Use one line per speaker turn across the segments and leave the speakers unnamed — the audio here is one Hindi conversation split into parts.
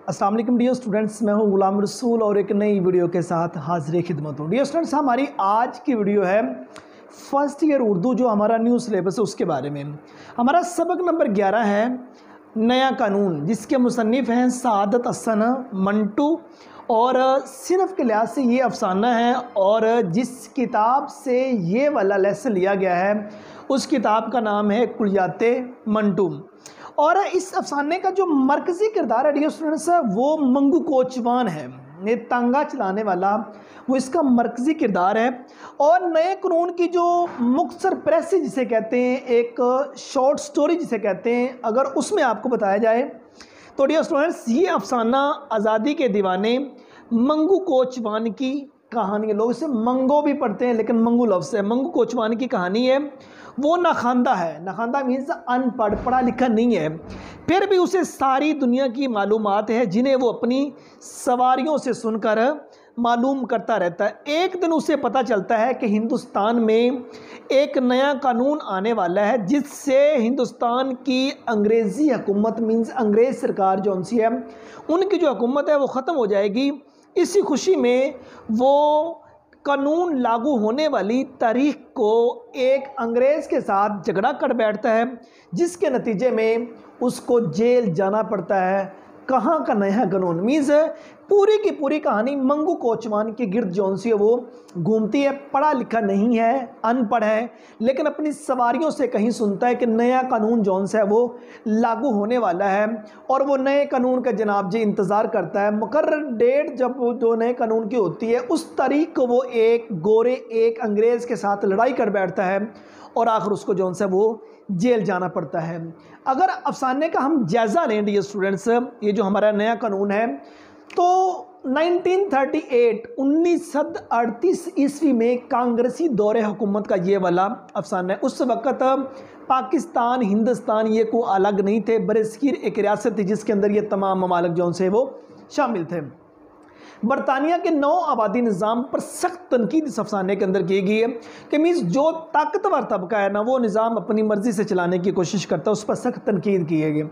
अस्सलाम वालेकुम डियर स्टूडेंट्स, मैं हूं गुलाम रसूल और एक नई वीडियो के साथ हाजिर खिदमत हूँ। डियर स्टूडेंट्स, हमारी आज की वीडियो है फर्स्ट ईयर उर्दू, जो हमारा न्यू सिलेबस है उसके बारे में। हमारा सबक नंबर 11 है नया कानून, जिसके मुसन्निफ़ हैं सआदत हसन मंटू, और सिर्फ के लिहाज से ये अफसाना है और जिस किताब से ये वाला लेसन लिया गया है उस किताब का नाम है कुलियाते मंटू। और इस अफसाने का जो मरकज़ी किरदार है डियर स्टूडेंट्स, वो मंगू कोचवान है, ये तांगा चलाने वाला, वो इसका मरकज़ी किरदार है। और नए कानून की जो मुख्तसर प्रेस जिसे कहते हैं, एक शॉर्ट स्टोरी जिसे कहते हैं, अगर उसमें आपको बताया जाए तो डियर स्टूडेंट्स, ये अफसाना आज़ादी के दीवाने मंगू कोचवान की कहानी है। लोग इसे मंगो भी पढ़ते हैं लेकिन मंगू लफ्ज़ है। मंगू कोचवान की कहानी है। वो नाखांदा है, नाखांदा मीन्स अनपढ़, पढ़ा लिखा नहीं है, फिर भी उसे सारी दुनिया की मालूमात है जिन्हें वो अपनी सवारियों से सुनकर मालूम करता रहता है। एक दिन उसे पता चलता है कि हिंदुस्तान में एक नया कानून आने वाला है जिससे हिंदुस्तान की अंग्रेज़ी हुकूमत मीन्स अंग्रेज़ सरकार जो उनसी है, उनकी जो हुकूमत है वो ख़त्म हो जाएगी। इसी खुशी में वो कानून लागू होने वाली तारीख को एक अंग्रेज़ के साथ झगड़ा कर बैठता है, जिसके नतीजे में उसको जेल जाना पड़ता है। कहाँ का नया कानून मीन्स पूरी की पूरी कहानी मंगू कोचवान के गिर्द जौन सी है वो घूमती है। पढ़ा लिखा नहीं है, अनपढ़ है, लेकिन अपनी सवारियों से कहीं सुनता है कि नया कानून जौन सा है वो लागू होने वाला है, और वो नए कानून का जनाब जी इंतज़ार करता है। मुकर्रर डेट जब वो जो नए कानून की होती है उस तारीख को वो एक गोरे एक अंग्रेज़ के साथ लड़ाई कर बैठता है और आखिर उसको जौन सा वो जेल जाना पड़ता है। अगर अफसाने का हम जायज़ा लें डियर स्टूडेंट्स, ये जो हमारा नया कानून है, तो 1938 ईस्वी में कांग्रेसी दौरे हुकूमत का ये वाला अफसाना है। उस वक़्त पाकिस्तान हिंदुस्तान ये को अलग नहीं थे, बरसगीर एक रियासत थी जिसके अंदर ये तमाम ममालिक जौन से वो शामिल थे। बरतानिया के नौ आबादी निज़ाम पर सख्त तनकीद इस अफसाने के अंदर की गई है कि मीन्स जो ताकतवर तबका है ना, वो निज़ाम अपनी मर्ज़ी से चलाने की कोशिश करता है, उस पर सख्त तनकीद की गई।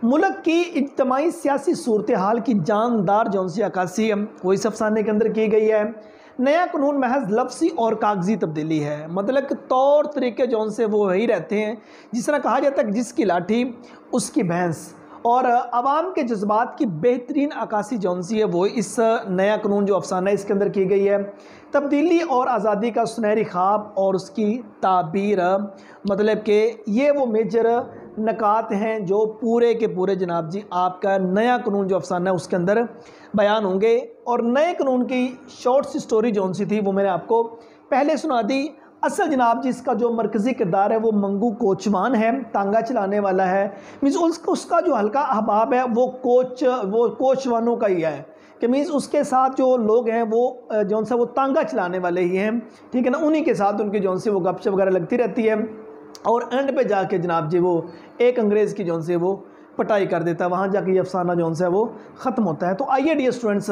मुल्क की इज्तमाही सियासी सूरत हाल की जानदार जौन सी अक्कासी है वो इस अफसाने के अंदर की गई है। नया कानून महज लफ्सी और कागजी तब्दीली है, मतलब कि तौर तरीके जौन से वो वही रहते हैं। जिस तरह कहा जाता है कि जिसकी लाठी उसकी भैंस, और आवाम के जज्बात की बेहतरीन अक्कासी जौन सी है वो इस नया कानून जो अफसाना है इसके अंदर की गई है। तब्दीली और आज़ादी का सुनहरी ख्वाब और उसकी ताबीर, मतलब कि ये वो मेजर नकात हैं जो पूरे के पूरे जनाब जी आपका नया कानून जो अफसाना है उसके अंदर बयान होंगे। और नए कानून की शॉर्ट सी स्टोरी जौन सी थी वो मैंने आपको पहले सुना दी। असल जनाब जी इसका जो मरकज़ी किरदार है वो मंगू कोचवान है, तांगा चलाने वाला है, मीन्स उसका जो हल्का अहबाब है वो कोचवानों का ही है, कि मीन्स उसके साथ जो लोग हैं वो जौन सा वो तांगा चलाने वाले ही हैं, ठीक है ना। उन्हीं के साथ उनकी जौन से वो गपशप वगैरह लगती रहती है, और एंड पे जाके जनाब जी वो एक अंग्रेज़ की जौन से वो पटाई कर देता है। वहाँ जाके ये अफसाना जौन सा है वो ख़त्म होता है। तो आइए डियर स्टूडेंट्स,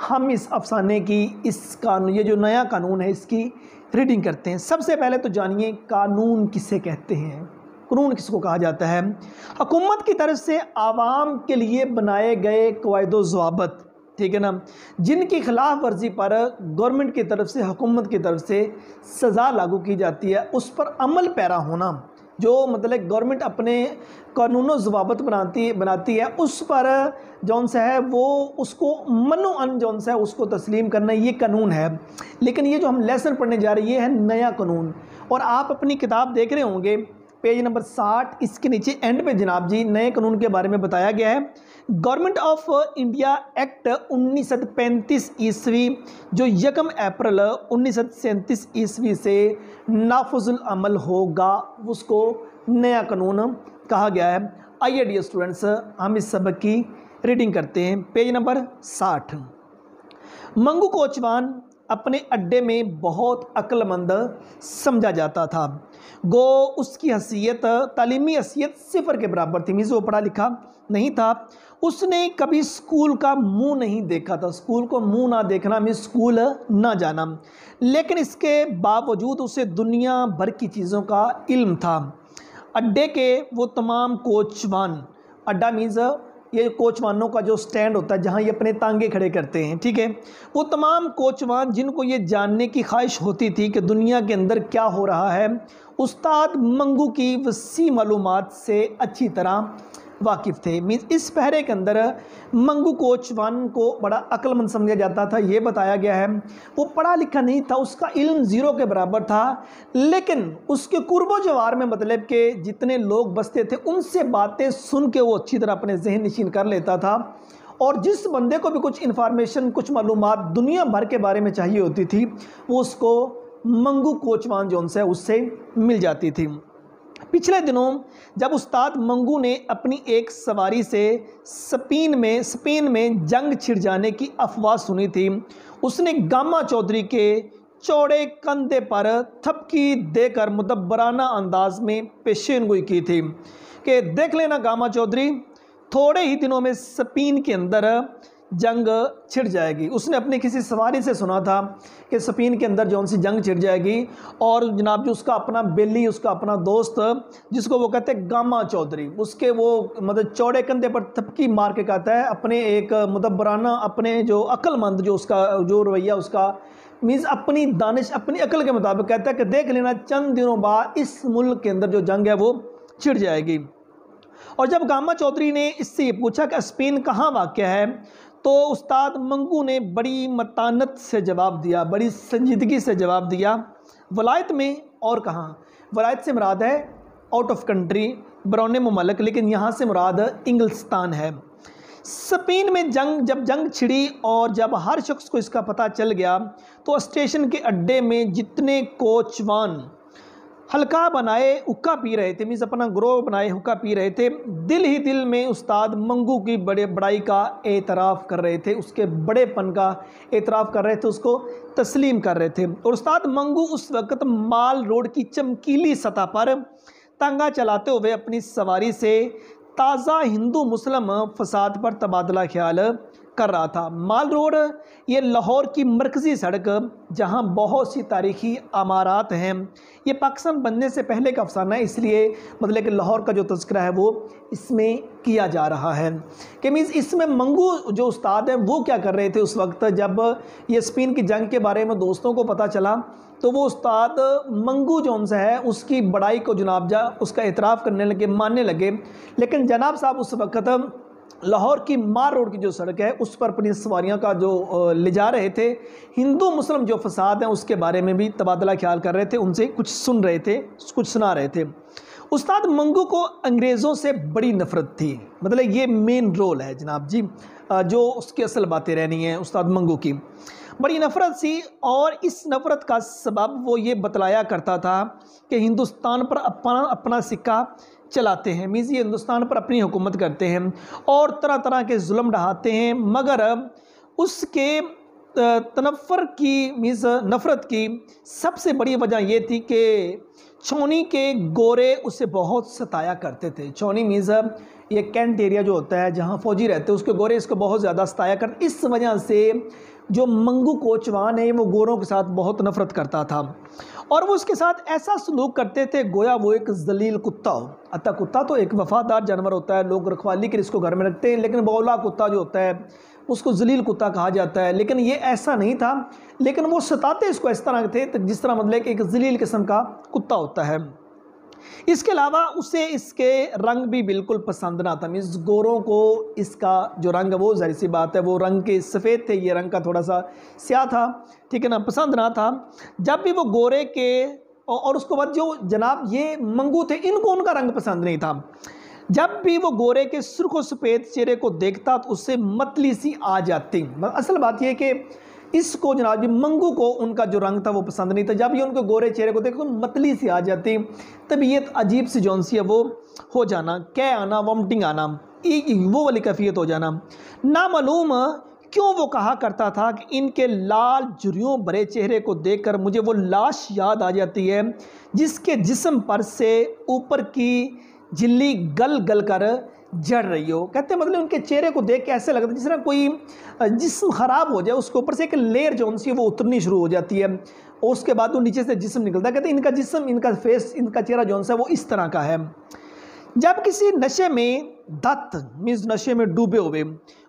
हम इस अफसाने की इस कानून, ये जो नया कानून है इसकी रीडिंग करते हैं। सबसे पहले तो जानिए कानून किसे कहते हैं, कानून किसको कहा जाता है। हुकूमत की तरफ से आवाम के लिए बनाए गए कवायदो ज़वाबित, ठीक है ना, जिनकी खिलाफ वर्जी पर गवर्नमेंट की तरफ से, हुकूमत की तरफ से सज़ा लागू की जाती है, उस पर अमल पैरा होना। जो मतलब गवर्नमेंट अपने कानूनों ज़वाबित बनाती है उस पर जौन सा है वो उसको मनो अन जौन सा है उसको तस्लीम करना, ये कानून है। लेकिन ये जो हम लेसन पढ़ने जा रहे हैं ये है नया कानून। और आप अपनी किताब देख रहे होंगे पेज नंबर 60, इसके नीचे एंड पे जनाब जी नए कानून के बारे में बताया गया है। गवर्नमेंट ऑफ इंडिया एक्ट 1935 ईस्वी जो 1 अप्रैल 1937 ईस्वी से नाफुजुल अमल होगा, उसको नया कानून कहा गया है। आइए डियर स्टूडेंट्स, हम इस सबक की रीडिंग करते हैं। Page number 60। मंगू कोचवान अपने अड्डे में बहुत अक्लमंद समझा जाता था। गो उसकी हैसियत, तालीमी हैसियत सिफर के बराबर थी, मीन्स वो पढ़ा लिखा नहीं था। उसने कभी स्कूल का मुंह नहीं देखा था, स्कूल को मुंह ना देखना मीन्स स्कूल ना जाना, लेकिन इसके बावजूद उसे दुनिया भर की चीज़ों का इल्म था। अड्डे के वो तमाम कोचवान, अड्डा मीन्स ये कोचवानों का जो स्टैंड होता है जहाँ ये अपने तांगे खड़े करते हैं, ठीक है, वो तमाम कोचवान जिनको ये जानने की ख्वाहिश होती थी कि दुनिया के अंदर क्या हो रहा है, उस्ताद मंगू की वसी मालूमात से अच्छी तरह वाकिफ़ थे। मीन्स इस पहरे के अंदर मंगू कोचवान को बड़ा अक्लमंद समझा जाता था। ये बताया गया है वो पढ़ा लिखा नहीं था, उसका इल्म ज़ीरो के बराबर था, लेकिन उसके कुर्बो जवार में मतलब के जितने लोग बसते थे उनसे बातें सुन के वो अच्छी तरह अपने जहन नशीन कर लेता था। और जिस बंदे को भी कुछ इन्फॉर्मेशन, कुछ मालूमात दुनिया भर के बारे में चाहिए होती थी, वो उसको मंगू कोचवान जो उनसे उससे मिल जाती थी। पिछले दिनों जब उस्ताद मंगू ने अपनी एक सवारी से स्पेन में जंग छिड़ जाने की अफवाह सुनी थी, उसने गामा चौधरी के चौड़े कंधे पर थपकी देकर मुदब्बराना अंदाज में पेशेनगोई की थी कि देख लेना गामा चौधरी, थोड़े ही दिनों में स्पेन के अंदर जंग छिड़ जाएगी। उसने अपने किसी सवारी से सुना था कि स्पेन के अंदर जौन सी जंग छिड़ जाएगी, और जनाब जो उसका अपना बेली, उसका अपना दोस्त जिसको वो कहते हैं गामा चौधरी, उसके वो मतलब चौड़े कंधे पर थपकी मार के कहता है अपने एक मुदब्बराना, अपने जो अक्लमंद जो उसका जो रवैया उसका मीन्स अपनी दानिश, अपनी अकल के मुताबिक कहता है कि देख लेना चंद दिनों बाद इस मुल्क के अंदर जो जंग है वो छिड़ जाएगी। और जब गामा चौधरी ने इससे ये पूछा कि स्पेन कहाँ वाक़या है, तो उस्ताद मंगू ने बड़ी मतानत से जवाब दिया, बड़ी संजीदगी से जवाब दिया, वलायत में। और कहाँ? वलायत से मुराद है आउट ऑफ कंट्री, बरौने मुमल्क, लेकिन यहाँ से मुराद इंग्लिस्तान है। स्पेन में जब जंग छिड़ी और जब हर शख्स को इसका पता चल गया, तो स्टेशन के अड्डे में जितने कोचवान हल्का बनाए हुक्का पी रहे थे, मीन्स अपना ग्रोह बनाए हुक्का पी रहे थे, दिल ही दिल में उस्ताद मंगू की बड़ाई का एतराफ़ कर रहे थे, उसके बड़ेपन का एतराफ़ कर रहे थे, उसको तस्लीम कर रहे थे। और उस्ताद मंगू उस वक़्त माल रोड की चमकीली सतह पर तांगा चलाते हुए अपनी सवारी से ताज़ा हिंदू मुस्लिम फसाद पर तबादला ख्याल कर रहा था। माल रोड ये लाहौर की मरकज़ी सड़क जहां बहुत सी तारीख़ी अमारात हैं, ये पाकिस्तान बनने से पहले का अफसाना है, इसलिए मतलब कि लाहौर का जो तज़किरा है वो इसमें किया जा रहा है कि मीन्स इसमें मंगू जो उस्ताद हैं वो क्या कर रहे थे उस वक्त जब ये स्पेन की जंग के बारे में दोस्तों को पता चला, तो वो उस्ताद मंगू जौन सा है उसकी बड़ाई को जनाब जा उसका एतराफ़ करने लगे, मानने लगे। लेकिन जनाब साहब उस वक्त लाहौर की मार रोड की जो सड़क है उस पर अपनी सवारियां का जो ले जा रहे थे, हिंदू मुस्लिम जो फसाद हैं उसके बारे में भी तबादला ख्याल कर रहे थे, उनसे कुछ सुन रहे थे, कुछ सुना रहे थे। उस्ताद मंगू को अंग्रेज़ों से बड़ी नफ़रत थी, मतलब ये मेन रोल है जनाब जी, जो उसकी असल बातें रहनी है उस्ताद मंगू की, बड़ी नफ़रत सी। और इस नफ़रत का सबब वो ये बतलाया करता था कि हिंदुस्तान पर अपना सिक्का चलाते हैं, मीन्स ये हिंदुस्तान पर अपनी हुकूमत करते हैं और तरह तरह के जुल्म ढहाते हैं, मगर उसके तनफ़र की मीन्स नफ़रत की सबसे बड़ी वजह ये थी कि छौनी के गोरे उसे बहुत सताया करते थे। छौनी मीन्स ये कैंट एरिया जो होता है जहाँ फ़ौजी रहते हैं, उसके गोरे इसको बहुत ज़्यादा सताया करते। इस वजह से जो मंगू कोचवान है वो गोरों के साथ बहुत नफ़रत करता था और वो उसके साथ ऐसा सलूक करते थे गोया वो एक जलील कुत्ता हो। अतः कुत्ता तो एक वफ़ादार जानवर होता है, लोग रखवाली के लिए इसको घर में रखते हैं, लेकिन बौला कुत्ता जो होता है उसको जलील कुत्ता कहा जाता है। लेकिन ये ऐसा नहीं था, लेकिन वो सताते इसको इस तरह थे जिस तरह मतलब एक जलील किस्म का कुत्ता होता है। इसके अलावा उसे इसके रंग भी बिल्कुल पसंद ना था, मीन्स गोरों को इसका जो रंग है वो ज़ाहिर सी बात है वो रंग के सफ़ेद थे, ये रंग का थोड़ा सा स्याह था, ठीक है ना, पसंद ना था। जब भी वो गोरे के और उसके बाद जो जनाब ये मंगू थे इनको उनका रंग पसंद नहीं था। जब भी वो गोरे के सुर्ख सफ़ेद चेहरे को देखता तो उससे मतली सी आ जाती। असल बात यह कि इसको जनाब जी मंगू को उनका जो रंग था वो पसंद नहीं था। जब ये उनके गोरे चेहरे को देखो तो मतली सी आ जाती, तबीयत अजीब सी जौन सी है वो हो जाना, कै आना, वॉमिटिंग आना, वो वाली कैफियत हो जाना। नामालूम क्यों वो कहा करता था कि इनके लाल झुर्रियों भरे चेहरे को देखकर मुझे वो लाश याद आ जाती है जिसके जिस्म पर से ऊपर की झिल्ली गल गल कर जड़ रही हो। कहते हैं मतलब उनके चेहरे को देख के ऐसे लगता है जिस तरह कोई जिस्म ख़राब हो जाए, उसके ऊपर से एक लेयर जो सी वो उतरनी शुरू हो जाती है और उसके बाद वो नीचे से जिस्म निकलता है। कहते हैं इनका जिस्म, इनका फेस, इनका चेहरा जो सा वो इस तरह का है। जब किसी नशे में धत मीन्स नशे में डूबे हुए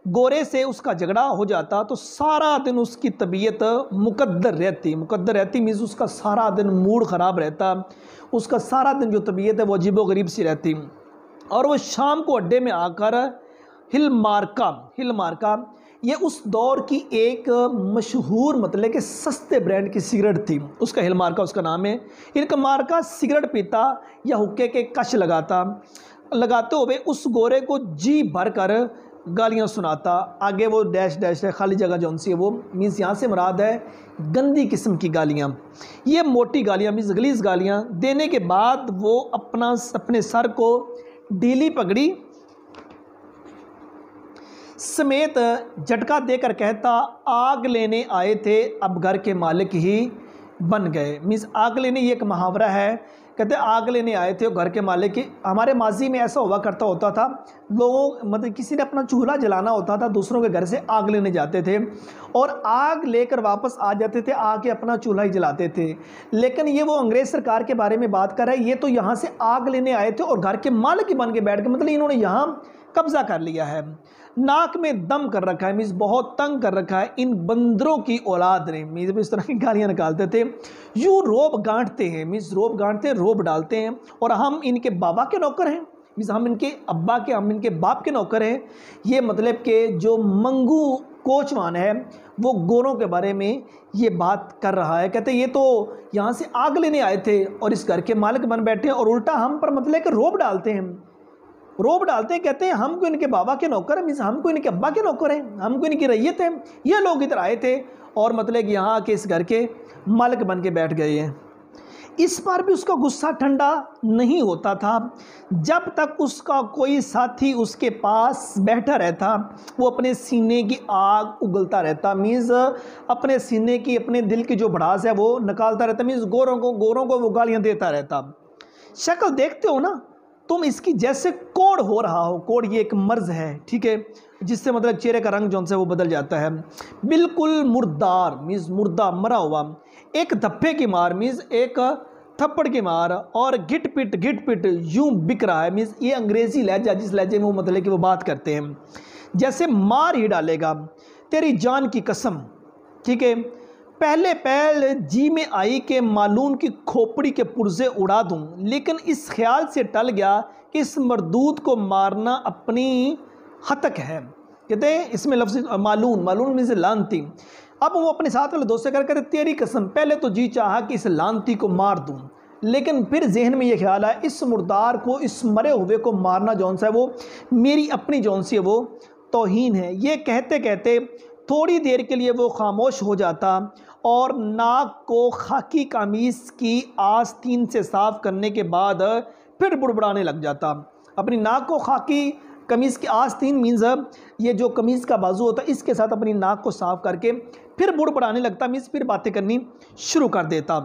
गोरे से उसका झगड़ा हो जाता तो सारा दिन उसकी तबीयत मुकद्दर रहती मीन्स उसका सारा दिन मूड ख़राब रहता, उसका सारा दिन जो तबीयत है वो अजीबोगरीब सी रहती। और वो शाम को अड्डे में आकर हिल मार्का ये उस दौर की एक मशहूर मतलब कि सस्ते ब्रांड की सिगरेट थी, उसका हिल मार्का उसका नाम है। हिल मार्का सिगरेट पीता या हुक्के के कश लगाते हुए उस गोरे को जी भर कर गालियाँ सुनाता। आगे वो डैश है, खाली जगह जौन सी है वो मीन्स यहाँ से मुराद है गंदी किस्म की गालियाँ, ये मोटी गालियाँ मीन्स गलीज गालियाँ देने के बाद वो अपने सर को ढीली पगड़ी समेत झटका देकर कहता, आग लेने आए थे अब घर के मालिक ही बन गए। मीन्स आग लेने ये एक मुहावरा है, कहते आग लेने आए थे घर के मालिक ही। हमारे माजी में ऐसा होता था, लोगों मतलब किसी ने अपना चूल्हा जलाना होता था, दूसरों के घर से आग लेने जाते थे और आग लेकर वापस आ जाते थे, आके अपना चूल्हा ही जलाते थे। लेकिन ये वो अंग्रेज़ सरकार के बारे में बात कर रहा है, ये तो यहाँ से आग लेने आए थे और घर के मालिक ही बन के बैठ गए, मतलब इन्होंने यहाँ कब्जा कर लिया है, नाक में दम कर रखा है, मीन्स बहुत तंग कर रखा है इन बंदरों की औलाद ने। मीन्स इस तरह की गालियाँ निकालते थे। यूँ रोब गांठते हैं, मीन्स रोब डालते हैं और हम इनके बाबा के नौकर हैं, मीन्स हम इनके अब्बा के हम इनके बाप के नौकर हैं। ये मतलब कि जो मंगू कोचवान है वो गोरों के बारे में ये बात कर रहा है। कहते ये तो यहाँ से आग लेने आए थे और इस घर के मालिक बन बैठे हैं और उल्टा हम पर मतलब कि रोब डालते हैं, कहते हैं हमको इनके बाबा के नौकर है, मीन्स हमको इनके अब्बा के नौकर हैं, हमको इनकी रैयत है। ये लोग इधर आए थे और मतलब यहाँ के इस घर के मालिक बन के बैठ गए हैं। इस बार भी उसका गुस्सा ठंडा नहीं होता था जब तक उसका कोई साथी उसके पास बैठा रहता, वो अपने सीने की आग उगलता रहता, मीन्स अपने सीने की अपने दिल की जो भड़ास है वो निकालता रहता, मीन्स गोरों को वो गालियाँ देता रहता। शक्ल देखते हो ना तुम इसकी, जैसे कोढ़ हो रहा हो। कोढ़ ये एक मर्ज है, ठीक है, जिससे मतलब चेहरे का रंग जौन से वो बदल जाता है। बिल्कुल मुर्दार मीन्स मुर्दा मरा हुआ, एक धप्पे की मार मीन्स एक थप्पड़ की मार और घिट पिट यूं बिक रहा है। मीन्स ये अंग्रेज़ी लहजा जिस लहजे में वो मतलब कि वो बात करते हैं, जैसे मार ही डालेगा, तेरी जान की कसम, ठीक है। पहले जी में आई के मालूम की खोपड़ी के पुर्जे उड़ा दूं, लेकिन इस ख्याल से टल गया कि इस मरदूद को मारना अपनी हतक है। कहते हैं इसमें लफ्ज़ मालून मीन्स लानती। अब वो अपने साथ वाले दोस्त से कहते तेरी कसम, पहले तो जी चाहा कि इस लानती को मार दूं, लेकिन फिर जहन में ये ख्याल आया इस मुर्दार को, इस मरे हुए को मारना जौन सा है वो मेरी अपनी जौन सी है वो तौहीन है। ये कहते कहते थोड़ी देर के लिए वो खामोश हो जाता और नाक को खाकी कमीज़ की आस्तीन से साफ़ करने के बाद फिर बुड़बुड़ाने लग जाता। अपनी नाक को खाकी कमीज़ की आस्तीन मीन्स ये जो कमीज़ का बाजू होता है इसके साथ अपनी नाक को साफ़ करके फिर बुड़बुड़ाने लगता, मीन्स फिर बातें करनी शुरू कर देता।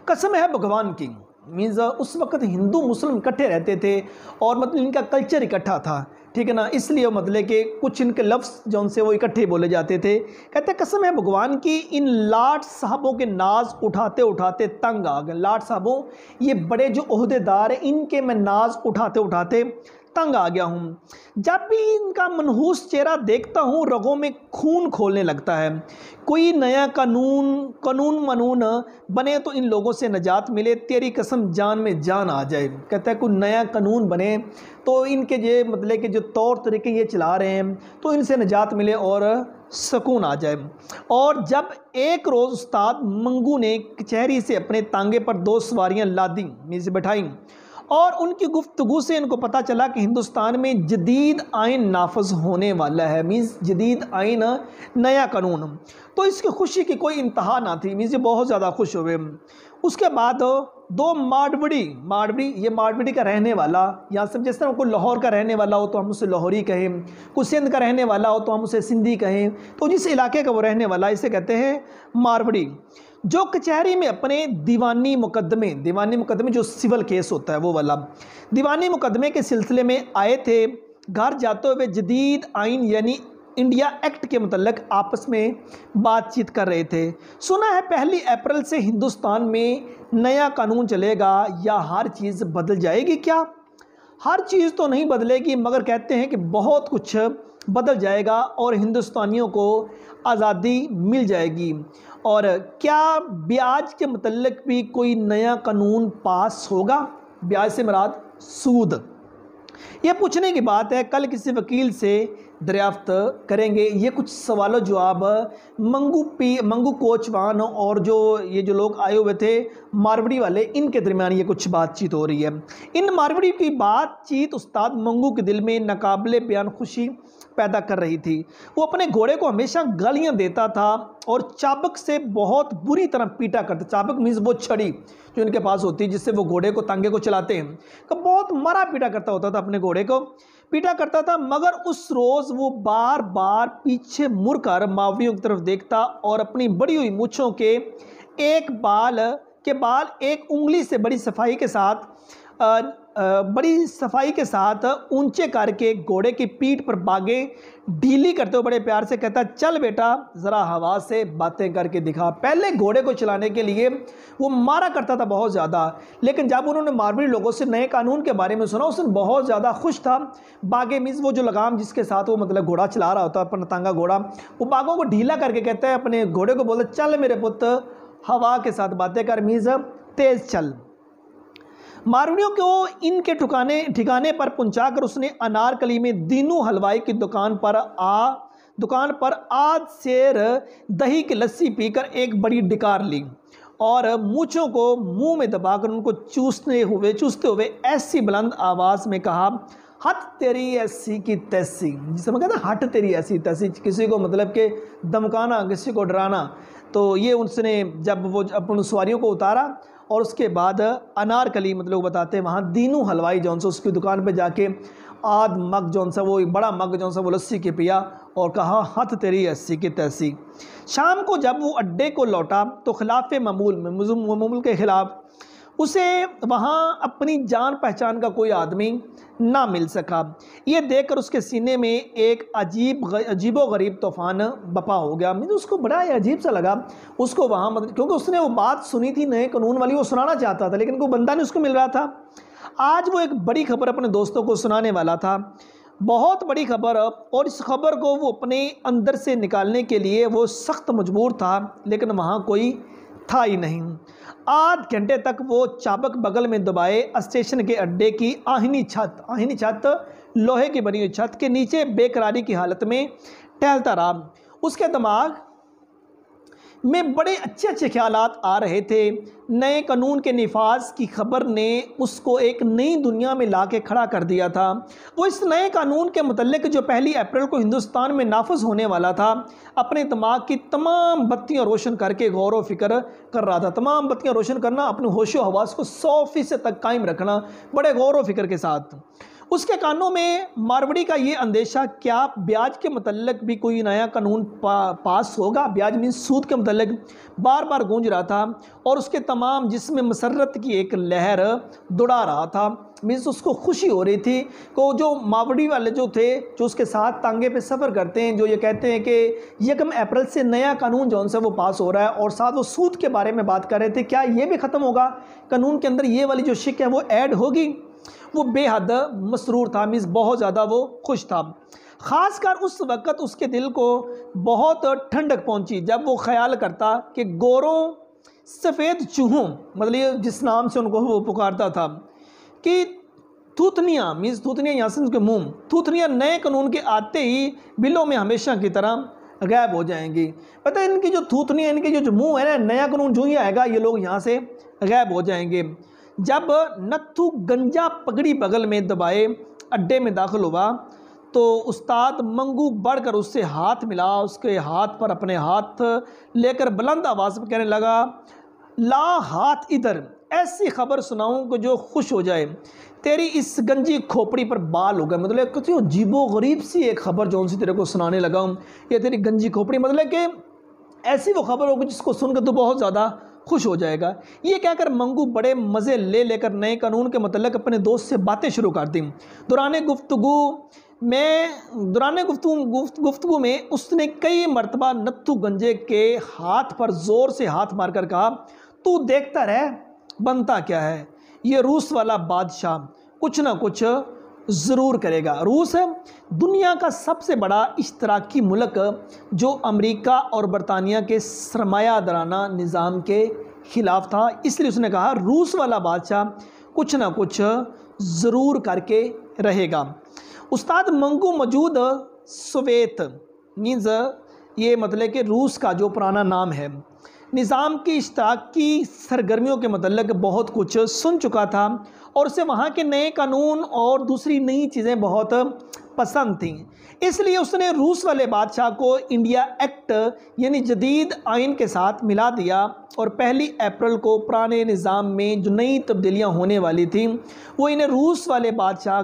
कसम है भगवान की, मीन्स उस वक़्त हिंदू मुस्लिम इकट्ठे रहते थे और मतलब इनका कल्चर इकट्ठा था, ठीक है ना, इसलिए मतलब कि कुछ इनके लफ्ज़ जो उनसे वो इकट्ठे बोले जाते थे। कहते कसम है भगवान की, इन लाट साहबों के नाज उठाते उठाते तंग आ गए। लाट साहबों ये बड़े जो ओहदेदार हैं, इनके मैं नाज उठाते उठाते तंग आ गया हूँ। जब भी इनका मनहूस चेहरा देखता हूँ रगों में खून खोलने लगता है। कोई नया कानून मनून बने तो इन लोगों से निजात मिले, तेरी कसम जान में जान आ जाए। कहता है कोई नया कानून बने तो इनके ये मतलब कि जो तौर तरीके ये चला रहे हैं तो इनसे निजात मिले और सुकून आ जाए। और जब एक रोज़ उस्ताद मंगू ने कचहरी से अपने तांगे पर 2 सवारियाँ लादी मीज़ बैठाई और उनकी गुफ्तगू से इनको पता चला कि हिंदुस्तान में जदीद आइन नाफज होने वाला है, मीन्स जदीद आइन नया कानून। तो इसकी खुशी की कोई इंतहा ना थी, मीन्स ये बहुत ज़्यादा खुश हुए। उसके बाद 2 मारवाड़ी ये मारवाड़ी का रहने वाला, यहाँ सब जिस तरह कोई लाहौर का रहने वाला हो तो हम उसे लाहौरी कहें, कोई सिंध का रहने वाला हो तो हम उसे सिंधी कहें, तो जिस इलाके का वो रहने वाला इसे कहते हैं मारवाड़ी, जो कचहरी में अपने दीवानी मुकदमे जो सिविल केस होता है वो वाला दीवानी मुकदमे के सिलसिले में आए थे। घर जाते हुए जदीद आइन यानी इंडिया एक्ट के मतलब आपस में बातचीत कर रहे थे। सुना है 1 अप्रैल से हिंदुस्तान में नया कानून चलेगा या हर चीज़ बदल जाएगी क्या? हर चीज़ तो नहीं बदलेगी, मगर कहते हैं कि बहुत कुछ बदल जाएगा और हिंदुस्तानियों को आज़ादी मिल जाएगी। और क्या ब्याज के मतलब भी कोई नया कानून पास होगा? ब्याज से मुराद सूद। ये पूछने की बात है, कल किसी वकील से दरियाफ्त करेंगे। ये कुछ सवालों जवाब मंगू कोचवान और ये जो लोग आए हुए थे मारवाड़ी वाले, इनके दरमियान ये कुछ बातचीत हो रही है। इन मारवाड़ी की बातचीत उस्ताद मंगू के दिल में नाकाबिले बयान खुशी पैदा कर रही थी। वो अपने घोड़े को हमेशा गालियाँ देता था और चाबुक से बहुत बुरी तरह पीटा करता। चाबुक मीन्स वो छड़ी जो इनके पास होती है जिससे वो घोड़े को तांगे को चलाते हैं, तो बहुत मारा पीटा करता होता था, अपने घोड़े को पीटा करता था। मगर उस रोज़ वो बार बार पीछे मुड़कर मावड़ियों की तरफ देखता और अपनी बड़ी हुई मूँछों के बाल एक उंगली से बड़ी सफाई के साथ ऊंचे करके घोड़े की पीठ पर बागें ढीली करते हुए बड़े प्यार से कहता, चल बेटा ज़रा हवा से बातें करके दिखा। पहले घोड़े को चलाने के लिए वो मारा करता था बहुत ज़्यादा, लेकिन जब उन्होंने मारवाड़ी लोगों से नए कानून के बारे में सुना, उसने बहुत ज़्यादा खुश था। बागे मीन्स वो जो लगाम जिसके साथ वो मतलब घोड़ा चला रहा होता है, अपना तांगा घोड़ा, वो बागों को ढीला करके कहता है, अपने घोड़े को बोलता, चल मेरे पुत्र हवा के साथ बातें कर, मीन्स तेज़ चल। मारवाड़ियों को इनके ठिकाने पर पहुंचाकर उसने अनारकली में दीनू हलवाई की दुकान पर आध सेर दही की लस्सी पीकर एक बड़ी डिकार ली और मूँछों को मुंह में दबाकर उनको चूसते हुए ऐसी बुलंद आवाज़ में कहा, हट तेरी ऐसी की तैसी। जिसे मैं कहता हट तेरी ऐसी तैसी, किसी को मतलब के धमकाना, किसी को डराना। तो ये उसने जब वो अपन सवारियों को उतारा और उसके बाद अनारकली मतलब बताते हैं वहाँ दीनू हलवाई जौन सा उसकी दुकान पे जाके आध मग जौन सा वो एक बड़ा मग जौन सा वो लस्सी के पिया और कहा, हथ तेरी ऐसी की तैसी। शाम को जब वो अड्डे को लौटा तो खिलाफ मामूल के ख़िलाफ़ उसे वहाँ अपनी जान पहचान का कोई आदमी ना मिल सका। ये देखकर उसके सीने में एक अजीबोगरीब तूफ़ान बपा हो गया। मुझे उसको बड़ा अजीब सा लगा उसको वहाँ, मतलब क्योंकि उसने वो बात सुनी थी नए कानून वाली, वो सुनाना चाहता था लेकिन कोई बंदा नहीं उसको मिल रहा था। आज वो एक बड़ी खबर अपने दोस्तों को सुनाने वाला था, बहुत बड़ी खबर, और इस खबर को वो अपने अंदर से निकालने के लिए वो सख्त मजबूर था, लेकिन वहाँ कोई था ही नहीं। आध घंटे तक वो चाबक बगल में दबाए स्टेशन के अड्डे की आहिनी छत लोहे की बनी हुई छत के नीचे बेकरारी की हालत में टहलता रहा। उसके दिमाग में बड़े अच्छे ख्यालात आ रहे थे। नए कानून के निफाज की खबर ने उसको एक नई दुनिया में ला के खड़ा कर दिया था। वो इस नए कानून के मुतल्लिक जो 1 अप्रैल को हिंदुस्तान में नाफज होने वाला था, अपने दिमाग की तमाम बत्तियां रोशन करके गौर व फिक्र कर रहा था। तमाम बत्तियां रोशन करना, अपने होशो हवास को 100% तक कायम रखना बड़े गौर व फिक्र के साथ। उसके कानों में मारवाड़ी का ये अंदेशा, क्या ब्याज के मतलब भी कोई नया कानून पास होगा? ब्याज मीन्स सूद के मतलब बार बार गूंज रहा था और उसके तमाम जिसमें मसरत की एक लहर दौड़ा रहा था। मीन्स उसको खुशी हो रही थी को जो मावड़ी वाले जो थे, जो उसके साथ तांगे पे सफ़र करते हैं, जो ये कहते हैं कि 1 अप्रैल से नया कानून जौन सा वो पास हो रहा है और साथ वो सूद के बारे में बात कर रहे थे, क्या ये भी ख़त्म होगा कानून के अंदर, ये वाली जो शिक है वो ऐड होगी। वो बेहद मसरूर था, मीन्स बहुत ज़्यादा वो खुश था। ख़ासकर उस वक़्त उसके दिल को बहुत ठंडक पहुंची जब वो ख्याल करता कि गोरों सफ़ेद चूहों, मतलब ये जिस नाम से उनको वो पुकारता था, कि थूथनियाँ, मीन्स थूथनियाँ यहाँ से उनके मुँह, थूथनियाँ नए कानून के आते ही बिलों में हमेशा की तरह गायब हो जाएंगी। पता है इनकी जो थूथनियाँ, इनके जो मुँह है ना, नया कानून जो ही आएगा ये लोग यहाँ से गायब हो जाएंगे। जब नत्थू गंजा पगड़ी बगल में दबाए अड्डे में दाखिल हुआ तो उस्ताद मंगू बढ़कर उससे हाथ मिला, उसके हाथ पर अपने हाथ लेकर बुलंद आवाज़ में कहने लगा, ला हाथ इधर, ऐसी खबर सुनाऊं कि जो खुश हो जाए। तेरी इस गंजी खोपड़ी पर बाल हो गए, मतलब कुछ अजीबो गरीब सी एक खबर जो सी तेरे को सुनाने लगा हूँ, ये तेरी गंजी खोपड़ी, मतलब कि ऐसी वो खबर होगी जिसको सुनकर तो बहुत ज़्यादा खुश हो जाएगा। ये कहकर मंगू बड़े मज़े लेकर नए कानून के मतलब अपने दोस्त से बातें शुरू कर दी। दौरान गुफ्तगू में उसने कई मरतबा नत्थू गंजे के हाथ पर ज़ोर से हाथ मारकर कहा, तू देखता रह बनता क्या है, ये रूस वाला बादशाह कुछ ना कुछ ज़रूर करेगा। रूस दुनिया का सबसे बड़ा इश्तराकी मुल्क जो अमेरिका और बरतानिया के सरमायादाराना निज़ाम के ख़िलाफ़ था, इसलिए उसने कहा रूस वाला बादशाह कुछ ना कुछ ज़रूर करके रहेगा। उस्ताद मंगू मौजूद सोवियत मीन्स ये मतलब कि रूस का जो पुराना नाम है, निज़ाम की इश्तराकी सरगर्मियों के मतलब बहुत कुछ सुन चुका था और उसे वहाँ के नए कानून और दूसरी नई चीज़ें बहुत पसंद थीं। इसलिए उसने रूस वाले बादशाह को इंडिया एक्ट यानी जदीद आइन के साथ मिला दिया और 1 अप्रैल को पुराने निज़ाम में जो नई तब्दीलियाँ होने वाली थी वो इन्हें रूस वाले बादशाह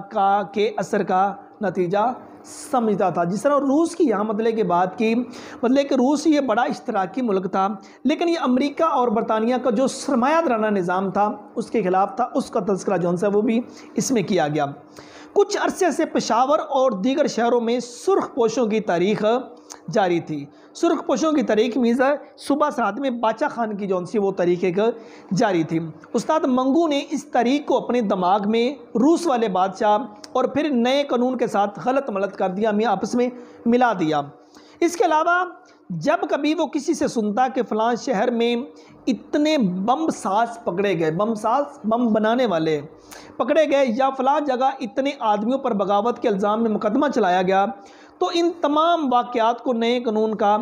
के असर का नतीजा समझता था। जिस तरह रूस की यहाँ मतलब की बात की, मतलब कि रूस ये बड़ा इश्तराकी मुल्क था, लेकिन ये अमेरिका और बरतानिया का जो सरमायादाराना निज़ाम था उसके ख़िलाफ़ था, उसका तज़किरा जौन सा वो भी इसमें किया गया। कुछ अरसे से पेशावर और दीगर शहरों में सुर्ख पोशों की तारीख जारी थी। सुर्ख पोशों की तारीख मीज़ सुबह साथ में बादशाह खान की जौन सी वो तारीख एक जारी थी। उस्ताद मंगू ने इस तारीख को अपने दिमाग में रूस वाले बादशाह और फिर नए कानून के साथ गलत मलत कर दिया, मैं आपस में मिला दिया। इसके अलावा जब कभी वो किसी से सुनता कि फ़लाँ शहर में इतने बम साज पकड़े गए, बम बनाने वाले पकड़े गए, या फ़लाँ जगह इतने आदमियों पर बगावत के इल्ज़ाम में मुकदमा चलाया गया, तो इन तमाम वाक़यात को नए कानून का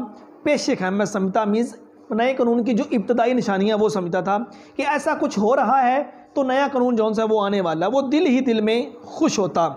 पेश ख़ैमत समझता। मीज़ नए कानून की जो इब्तदाई निशानियाँ वो समझता था कि ऐसा कुछ हो रहा है तो नया कानून जौन सा वो आने वाला, वो दिल ही दिल में खुश होता।